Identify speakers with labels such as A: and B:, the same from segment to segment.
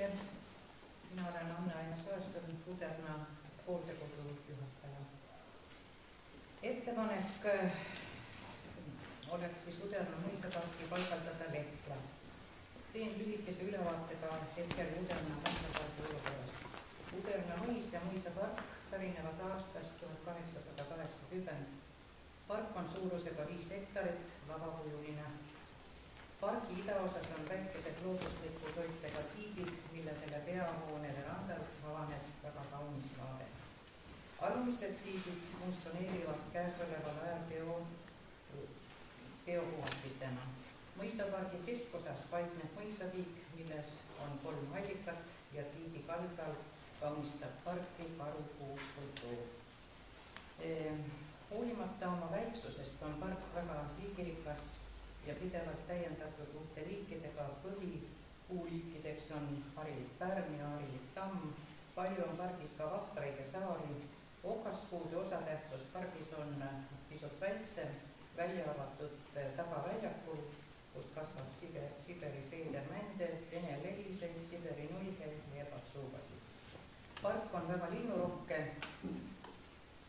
A: kõigile. Mina olen Anna-Aina Sõõrsõn, Uderna hooldekodu juhataja. Ettepanek oleks siis Uderna mõisaparki paigaldada Lehtla. Teen lühikese ülevaatega hetkel Uderna mõisaparki olukorrast. Uderna mõis ja mõisapark pärinevad aastast 1880. Park on suurusega 5 hektarit, vabakujuline. Pargi idaosas on väikesed loodusliku toitega tiigid, milledele peahoonele randal avaneb väga kaunis vaade. Alumised tiigid funktsioneerivad käesoleval ajal geopuhastitena. Mõisapargi keskosas paikneb mõisatiik, milles on 3 allikat ja tiigi kaldal kaunistab parki karupuu skulptuur. Hoolimata oma väiksusest on park väga liigirikas ja pidevalt täiendatud uute liikidega. Põhipuuliikideks on harilik pärm ja harilik tamm. Palju on pargis ka vahtraid ja saari. Okaspuude osatähtsus pargis on pisut väiksem, välja avatud tagaväljakul, kus kasvab Siberi seedermände, vene lehiseid, Siberi nullheid ja patsuugasid. Park on väga linnurohke.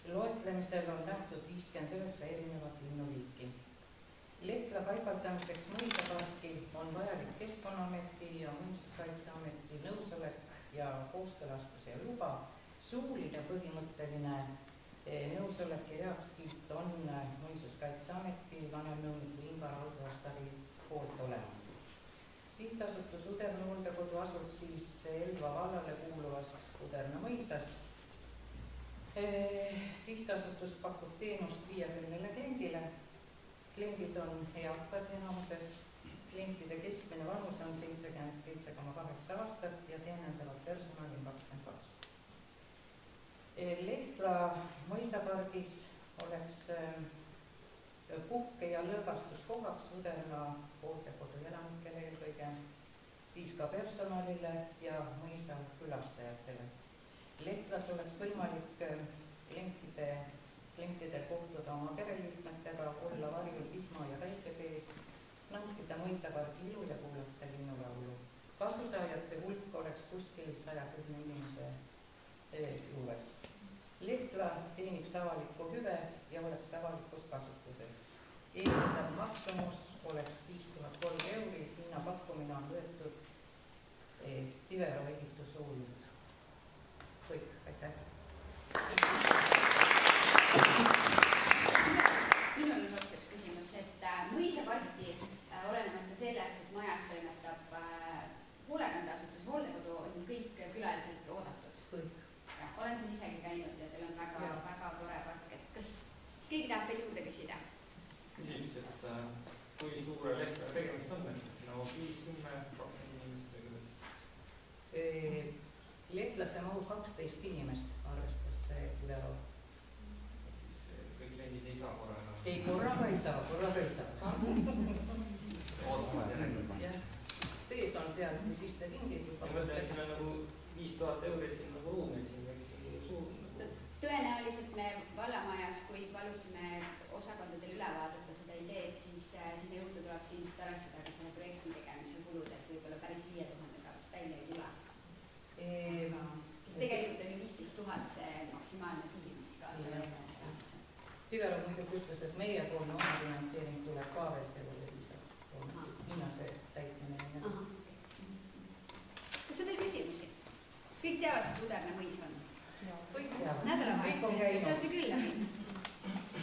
A: Loetlemisel on nähtud 59 erinevat linnuliiki. Lehtla paigaldamiseks mõisaparki on vajalik Keskkonnaameti ja Muinsuskaitseameti nõusolek ja kooskõlastus ja luba. Suuline põhimõtteline nõusolek ja heakskiit on Muinsuskaitseameti vanemnõuniku Ingar Alvassari poolt olemas. Sihtasutus Uderna hooldekodu asub siis Elva vallale kuuluvas Uderna mõisas. Sihtasutus pakub teenust 50 kliendile. Kliendid on eakad enamuses. Klientide keskmine vanus on 77,8 aastat ja teenindavad personali 22. Lehtla mõisapargis oleks puhke- ja lõõgastuskohaks Uderna hooldekodu elanikele eelkõige, siis ka personalile ja mõisa külastajatele. Lehtlas oleks võimalik klientidel kohtuda oma pereliikmetega, olla varjul vihma ja päikese eest, nautida mõisapargi ilu ja kuulata linnulaulu. Kasusaajate hulk oleks kuskil 110 inimese juures. Lehtla teeniks avalikku hüve ja oleks avalikus kasutuses. Eeldav maksumus oleks 5003 €, hinnapakkumine on võetud Tivero ehitusuurid. Kõik, aitäh.
B: Minul on otsaks küsimus, et mõisaparki olenemata sellest, et majas toimetab hoolekandeasutus, hooldekodu, on kõik külaliselt oodatud.
A: Kõik.
B: Olen siin isegi käinud ja teil on väga tore park. Et kas keegi tahab veel juurde küsida?
C: Küsimus, et kui suure Lehtla tegemist on? No 5-10, 20 inimest või kuidas?
A: Lehtlasse mahub 12 inimest, arvestas see Tivero.
C: Kõik kliendid ei saa korra enam?
A: Ei, korraga ei saa.
C: Ootavad järelikult.
A: Sees on seal siis isteringid juba.
C: Ja mõtlen, et siin on nagu 5000 € siin nagu ruumi, et siin võiks siin suur.
B: Tõenäoliselt me vallamajas, kui palusime osakondadel üle vaadata seda ideed, siis sinna juurde tuleb siin arvestada ka selle projekti tegemisel kulud, et võib-olla päris 5000 pärast välja ei tule. Siis tegelikult oli 15 000 see maksimaalne piir, mis kaasa.
A: Tivero muidugi ütles, et meie poolne omafinantseering tuleb ka veel sellele lisaks. Hinnase täitmine.
B: Kas on teil küsimusi? Kõik teavad, mis Uderna mõis on?
A: Kõik teavad.